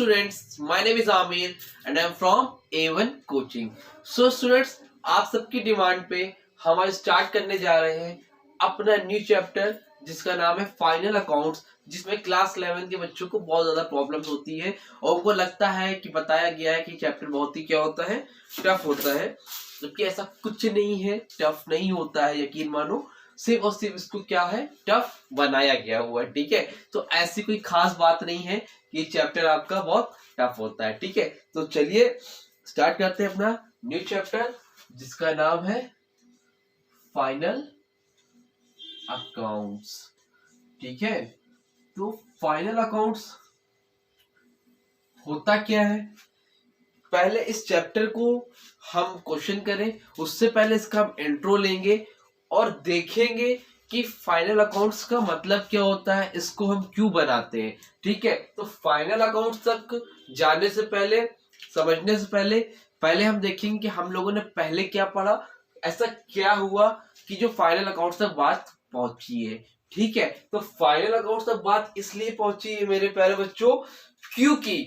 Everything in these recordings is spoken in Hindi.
students, my name is Amir and I am from A1 Coaching. So students, आप सबकी डिमांड पे हम स्टार्ट करने जा रहे हैं अपना न्यू चैप्टर जिसका नाम है फाइनल अकाउंट्स, जिसमें क्लास 11 के बच्चों को बहुत ज्यादा प्रॉब्लम्स होती है और उनको लगता है कि बताया गया है कि चैप्टर बहुत ही क्या होता है, टफ होता है, जबकि ऐसा कुछ नहीं है, टफ नहीं होता है, यकीन मानो। सिर्फ और सिर्फ इसको क्या है, टफ बनाया गया हुआ है। ठीक है, तो ऐसी कोई खास बात नहीं है कि चैप्टर आपका बहुत टफ होता है। ठीक है, तो चलिए स्टार्ट करते हैं अपना न्यू चैप्टर जिसका नाम है फाइनल अकाउंट्स। ठीक है, तो फाइनल अकाउंट्स होता क्या है, पहले इस चैप्टर को हम क्वेश्चन करें उससे पहले इसका हम इंट्रो लेंगे और देखेंगे कि फाइनल अकाउंट्स का मतलब क्या होता है, इसको हम क्यों बनाते हैं। ठीक है, तो फाइनल अकाउंट्स तक जाने से पहले, समझने से पहले हम देखेंगे कि हम लोगों ने पहले क्या पढ़ा, ऐसा क्या हुआ कि जो फाइनल अकाउंट्स तक बात पहुंची है। ठीक है, तो फाइनल अकाउंट्स तक बात इसलिए पहुंची है मेरे प्यारे बच्चों, क्योंकि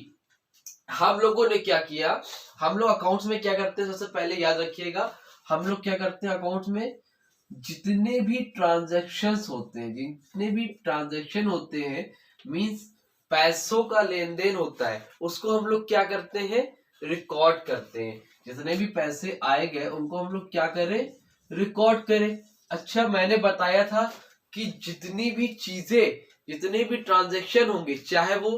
हम लोगों ने क्या किया, हम लोग अकाउंट्स में क्या करते हैं, सबसे पहले याद रखिएगा, हम लोग क्या करते हैं अकाउंट्स में, जितने भी ट्रांजैक्शंस होते हैं, जितने भी ट्रांजैक्शन होते हैं, मींस पैसों का लेन देन होता है, उसको हम लोग क्या करते हैं, रिकॉर्ड करते हैं। जितने भी पैसे आए गए उनको हम लोग क्या करें, रिकॉर्ड करें। अच्छा, मैंने बताया था कि जितनी भी चीजें, जितने भी ट्रांजैक्शन होंगे, चाहे वो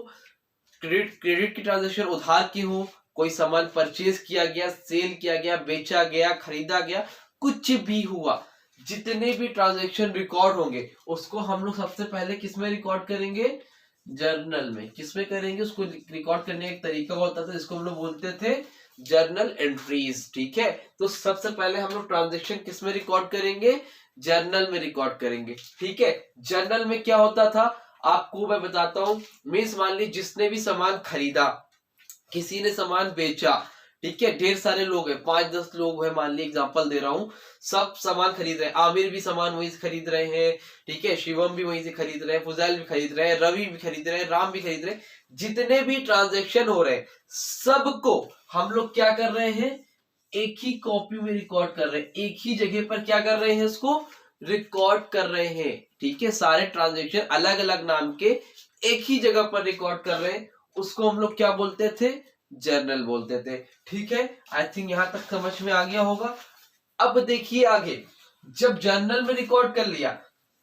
क्रेडिट की ट्रांजैक्शन उधार की हो, कोई सामान परचेज किया गया, सेल किया गया, बेचा गया, खरीदा गया, कुछ भी हुआ, जितने भी ट्रांजैक्शन रिकॉर्ड होंगे उसको हम लोग सबसे पहले किसमें रिकॉर्ड करेंगे, जर्नल में। किसमें करेंगे, उसको रिकॉर्ड करने का एक तरीका होता था जिसको हम लोग बोलते थे जर्नल एंट्रीज। ठीक है, तो सबसे पहले हम लोग ट्रांजैक्शन किसमें रिकॉर्ड करेंगे, जर्नल में रिकॉर्ड करेंगे। ठीक है, जर्नल में क्या होता था आपको मैं बताता हूं। मीन्स मान ली जिसने भी सामान खरीदा, किसी ने सामान बेचा, ठीक है, ढेर सारे लोग हैं, 5-10 लोग हैं, मान ली एग्जांपल दे रहा हूं, सब सामान खरीद रहे हैं, आमिर भी सामान वहीं से खरीद रहे हैं, ठीक है, शिवम भी वहीं से खरीद रहे हैं, फुजैल भी खरीद रहे हैं, रवि भी खरीद रहे हैं, राम भी खरीद रहे हैं, जितने भी ट्रांजेक्शन हो रहे हैं सबको हम लोग क्या कर रहे हैं, एक ही कॉपी में रिकॉर्ड कर रहे हैं, एक ही जगह पर क्या कर रहे हैं, इसको रिकॉर्ड कर रहे हैं। ठीक है, सारे ट्रांजेक्शन अलग अलग नाम के एक ही जगह पर रिकॉर्ड कर रहे हैं, उसको हम लोग क्या बोलते थे, जर्नल बोलते थे। ठीक है, आई थिंक यहां तक समझ में आ गया होगा। अब देखिए आगे, जब जर्नल में रिकॉर्ड कर लिया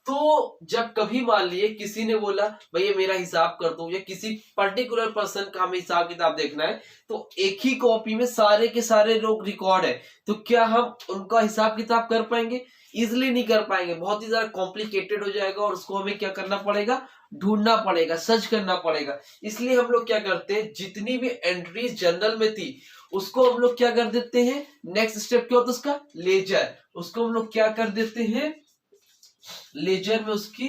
तो जब कभी मान लिए किसी ने बोला भैया मेरा हिसाब कर दो, या किसी पर्टिकुलर पर्सन का हमें हिसाब किताब देखना है, तो एक ही कॉपी में सारे के सारे लोग रिकॉर्ड है, तो क्या हम उनका हिसाब किताब कर पाएंगे, इजिली नहीं कर पाएंगे, बहुत ही ज्यादा कॉम्प्लिकेटेड हो जाएगा और उसको हमें क्या करना पड़ेगा, ढूंढना पड़ेगा, सर्च करना पड़ेगा। इसलिए हम लोग क्या करते हैं, जितनी भी एंट्रीज जर्नल में थी उसको हम लोग क्या कर देते हैं, नेक्स्ट स्टेप क्या होता है उसका, लेजर, उसको हम लोग क्या कर देते हैं, लेजर में उसकी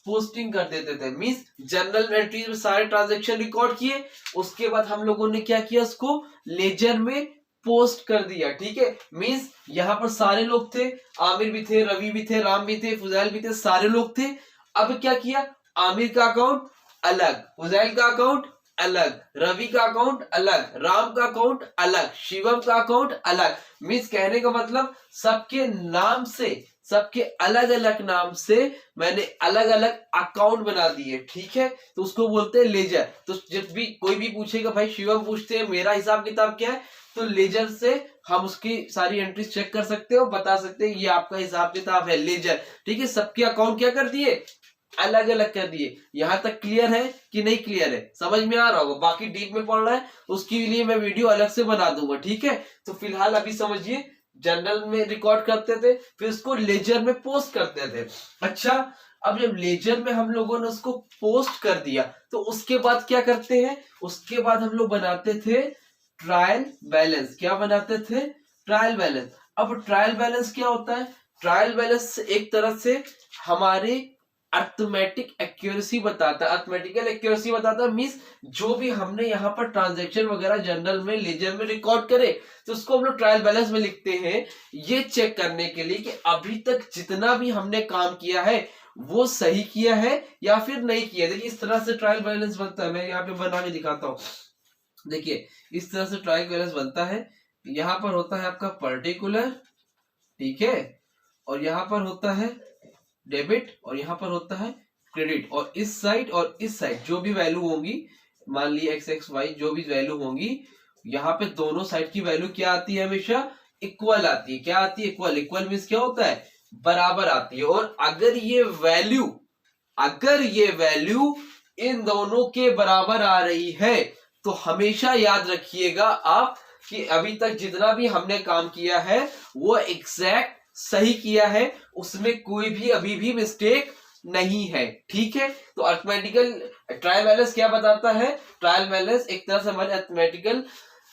पोस्टिंग कर देते थे। मींस जनरल एंट्रीज में सारे ट्रांजैक्शन रिकॉर्ड किए, उसके बाद हम लोगों ने क्या किया, उसको लेजर में पोस्ट कर दिया। ठीक है, मींस यहाँ पर सारे लोग थे, आमिर भी थे, रवि भी थे, राम भी थे, फुजैल भी थे, सारे लोग थे। अब क्या किया, आमिर का अकाउंट अलग, फुजैल का अकाउंट अलग, रवि का अकाउंट अलग, राम का अकाउंट अलग, शिवम का अकाउंट अलग। मींस कहने का मतलब सबके नाम से, सबके अलग अलग नाम से मैंने अलग अलग अकाउंट बना दिए। ठीक है, तो उसको बोलते हैं लेजर। तो जब भी कोई भी पूछेगा, भाई शिवम पूछते हैं मेरा हिसाब किताब क्या है, तो लेजर से हम उसकी सारी एंट्रीज चेक कर सकते हो, बता सकते हैं ये आपका हिसाब किताब है, लेजर। ठीक है, सबके अकाउंट क्या कर दिए, अलग अलग कर दिए। यहां तक क्लियर है कि नहीं क्लियर है, समझ में आ रहा होगा। बाकी डीप में पढ़ना है उसके लिए मैं वीडियो अलग से बना दूंगा। ठीक है, तो फिलहाल अभी समझिए, जर्नल में रिकॉर्ड करते थे, फिर उसको लेजर में पोस्ट करते थे। अच्छा, अब जब लेजर में हम लोगों ने उसको पोस्ट कर दिया तो उसके बाद क्या करते हैं, उसके बाद हम लोग बनाते थे ट्रायल बैलेंस। क्या बनाते थे, ट्रायल बैलेंस। अब ट्रायल बैलेंस क्या होता है, ट्रायल बैलेंस एक तरह से हमारे अर्थमेटिक एक्यूरेसी बताता है। अर्थमेटिकल एक्यूरेसी बताता है मींस जो भी हमने यहाँ पर ट्रांजैक्शन वगैरह जनरल में लेजर में रिकॉर्ड करे तो उसको हम लोग ट्रायल बैलेंस में लिखते हैं, ये चेक करने के लिए कि अभी तक जितना भी हमने काम किया है वो सही किया है या फिर नहीं किया। देखिए इस तरह से ट्रायल बैलेंस बनता है, मैं यहाँ पे बना के दिखाता हूँ। देखिए इस तरह से ट्रायल बैलेंस बनता है। यहाँ पर होता है आपका पर्टिकुलर, ठीक है, और यहाँ पर होता है डेबिट और यहाँ पर होता है क्रेडिट, और इस साइड जो भी वैल्यू होंगी, मान ली एक्स एक्स वाई जो भी वैल्यू होंगी, यहाँ पे दोनों साइड की वैल्यू क्या आती है, हमेशा इक्वल आती है। क्या आती है? इक्वल। इक्वल मीन्स क्या होता है? बराबर आती है। और अगर ये वैल्यू इन दोनों के बराबर आ रही है तो हमेशा याद रखिएगा आप कि अभी तक जितना भी हमने काम किया है वो एग्जैक्ट सही किया है, उसमें कोई भी अभी भी मिस्टेक नहीं है। ठीक है, तो अर्थमेटिकल ट्रायल बैलेंस क्या बताता है? ट्रायल बैलेंस एक तरह से हमारे अर्थमेटिकल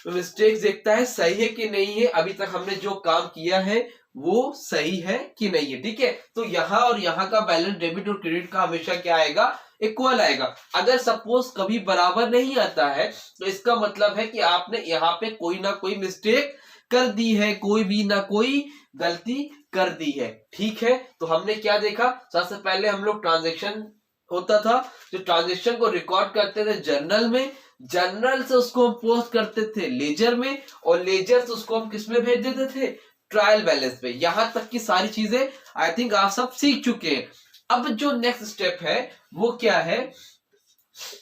मिस्टेक्स देखता है, सही है कि नहीं है, अभी तक हमने जो काम किया है वो सही है कि नहीं है। ठीक है, तो यहाँ और यहाँ का बैलेंस डेबिट और क्रेडिट का हमेशा क्या आएगा? इक्वल आएगा। अगर सपोज कभी बराबर नहीं आता है तो इसका मतलब है कि आपने यहाँ पे कोई ना कोई मिस्टेक कर दी है, कोई भी ना कोई गलती कर दी है। ठीक है, तो हमने क्या देखा? सबसे पहले हम लोग ट्रांजेक्शन होता था, जो ट्रांजेक्शन को रिकॉर्ड करते थे जर्नल में, जर्नल से उसको हम पोस्ट करते थे लेजर में, और लेजर से उसको हम किस में भेज देते थे? ट्रायल बैलेंस पे। यहां तक की सारी चीजें आई थिंक आप सब सीख चुके हैं। अब जो नेक्स्ट स्टेप है वो क्या है?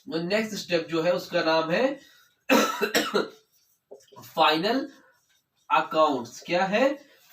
वो नेक्स्ट स्टेप जो है उसका नाम है फाइनल अकाउंट्स। क्या है?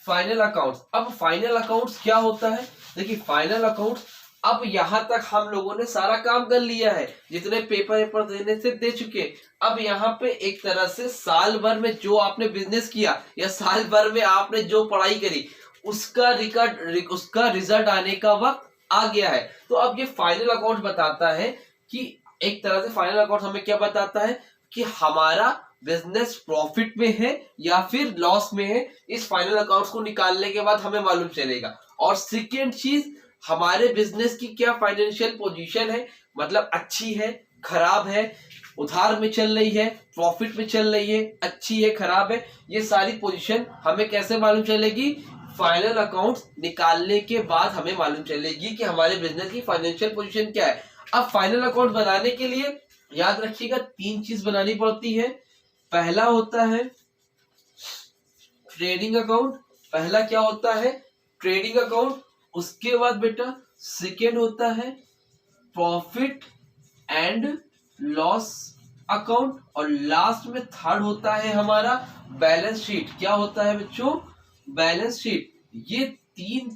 Final accounts. अब फाइनल अकाउंट्स क्या होता है? देखिए फाइनल अकाउंट्स, अब यहां तक हम लोगों ने सारा काम कर लिया है, जितने पेपर देने से दे चुके। अब यहाँ पे एक तरह से साल भर में जो आपने बिजनेस किया या साल भर में आपने जो पढ़ाई करी उसका रिजल्ट आने का वक्त आ गया है। तो अब ये फाइनल अकाउंट बताता है कि एक तरह से फाइनल अकाउंट हमें क्या बताता है कि हमारा बिजनेस प्रॉफिट में है या फिर लॉस में है। इस फाइनल अकाउंट्स को निकालने के बाद हमें मालूम चलेगा। और सेकेंड चीज, हमारे बिजनेस की क्या फाइनेंशियल पोजीशन है, मतलब अच्छी है, खराब है, उधार में चल रही है, प्रॉफिट में चल रही है, अच्छी है, खराब है, ये सारी पोजीशन हमें कैसे मालूम चलेगी? फाइनल अकाउंट्स निकालने के बाद हमें मालूम चलेगी कि हमारे बिजनेस की फाइनेंशियल पोजीशन क्या है। अब फाइनल अकाउंट बनाने के लिए याद रखिएगा 3 चीज बनानी पड़ती है। पहला होता है ट्रेडिंग अकाउंट। पहला क्या होता है? Trading account. उसके बाद बेटा सेकेंड होता है प्रॉफिट एंड लॉस अकाउंट, और लास्ट में थर्ड होता है हमारा बैलेंस शीट। क्या होता है बच्चों? Balance sheet. ये 3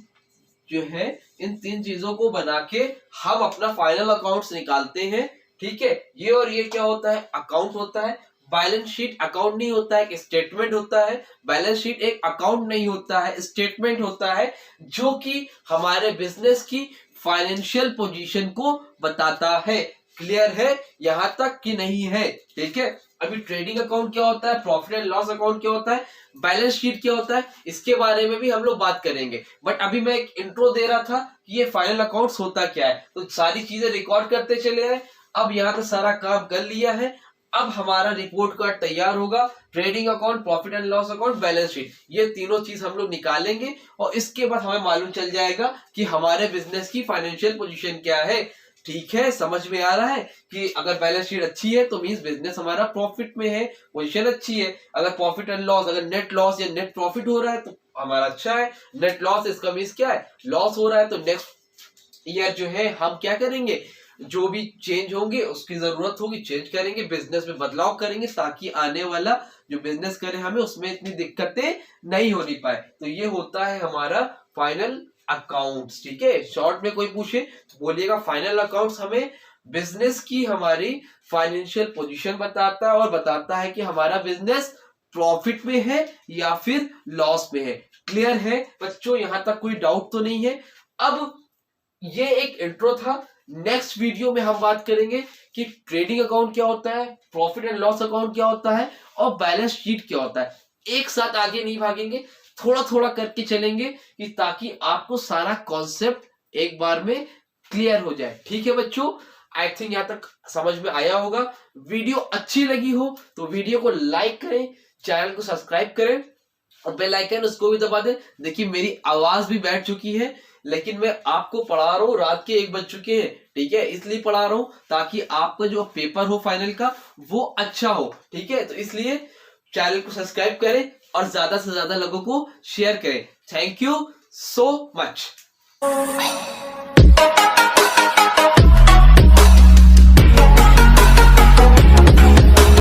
जो है, इन 3 चीजों को बना के हम अपना फाइनल अकाउंट्स निकालते हैं। ठीक है, ये और ये क्या होता है? अकाउंट होता है। बैलेंस शीट अकाउंट नहीं होता है, एक स्टेटमेंट होता है। बैलेंस शीट एक अकाउंट नहीं होता है, स्टेटमेंट होता है, जो कि हमारे बिजनेस की फाइनेंशियल पोजीशन को बताता है। क्लियर है यहां तक कि नहीं है? ठीक है, अभी ट्रेडिंग अकाउंट क्या होता है, प्रॉफिट एंड लॉस अकाउंट क्या होता है, बैलेंस शीट क्या होता है, इसके बारे में भी हम लोग बात करेंगे। बट अभी मैं एक इंट्रो दे रहा था कि ये फाइनल अकाउंट्स होता क्या है, तो सारी चीजें रिकॉर्ड करते चले आए। अब यहाँ पे सारा काम कर लिया है। अब हमारा रिपोर्ट कार्ड तैयार होगा। Trading account, profit and loss account, balance sheet, ये तीनों चीज हम लोग निकालेंगे और इसके बाद हमें मालूम चल जाएगा कि हमारे बिजनेस की फाइनेंशियल पोजीशन क्या है। ठीक है, समझ में आ रहा है कि अगर बैलेंस शीट अच्छी है तो मींस बिजनेस हमारा प्रॉफिट में है, पोजीशन अच्छी है। अगर प्रॉफिट एंड लॉस, अगर नेट लॉस या नेट प्रॉफिट हो रहा है तो हमारा अच्छा है। नेट लॉस, इसका मींस क्या है? लॉस हो रहा है। तो नेक्स्ट ईयर जो है हम क्या करेंगे, जो भी चेंज होंगे, उसकी जरूरत होगी चेंज करेंगे, बिजनेस में बदलाव करेंगे, ताकि आने वाला जो बिजनेस करे हमें उसमें इतनी दिक्कतें नहीं होनी पाए। तो ये होता है हमारा फाइनल अकाउंट्स। ठीक है, शॉर्ट में कोई पूछे तो बोलिएगा फाइनल अकाउंट्स हमें बिजनेस की हमारी फाइनेंशियल पोजीशन बताता है और बताता है कि हमारा बिजनेस प्रॉफिट में है या फिर लॉस में है। क्लियर है बच्चों? यहां तक कोई डाउट तो नहीं है? अब ये एक इंट्रो था। नेक्स्ट वीडियो में हम बात करेंगे कि ट्रेडिंग अकाउंट क्या होता है, प्रॉफिट एंड लॉस अकाउंट क्या होता है और बैलेंस शीट क्या होता है। एक साथ आगे नहीं भागेंगे, थोड़ा थोड़ा करके चलेंगे कि ताकि आपको सारा कॉन्सेप्ट एक बार में क्लियर हो जाए। ठीक है बच्चों, आई थिंक यहाँ तक समझ में आया होगा। वीडियो अच्छी लगी हो तो वीडियो को लाइक करें, चैनल को सब्सक्राइब करें और बेल आइकन उसको भी दबा दें। देखिए मेरी आवाज भी बैठ चुकी है, लेकिन मैं आपको पढ़ा रहा हूँ, रात के 1 बज चुके हैं, ठीक है, इसलिए पढ़ा रहा हूँ ताकि आपका जो पेपर हो फाइनल का वो अच्छा हो। ठीक है, तो इसलिए चैनल को सब्सक्राइब करें और ज्यादा से ज्यादा लोगों को शेयर करें। Thank you so much.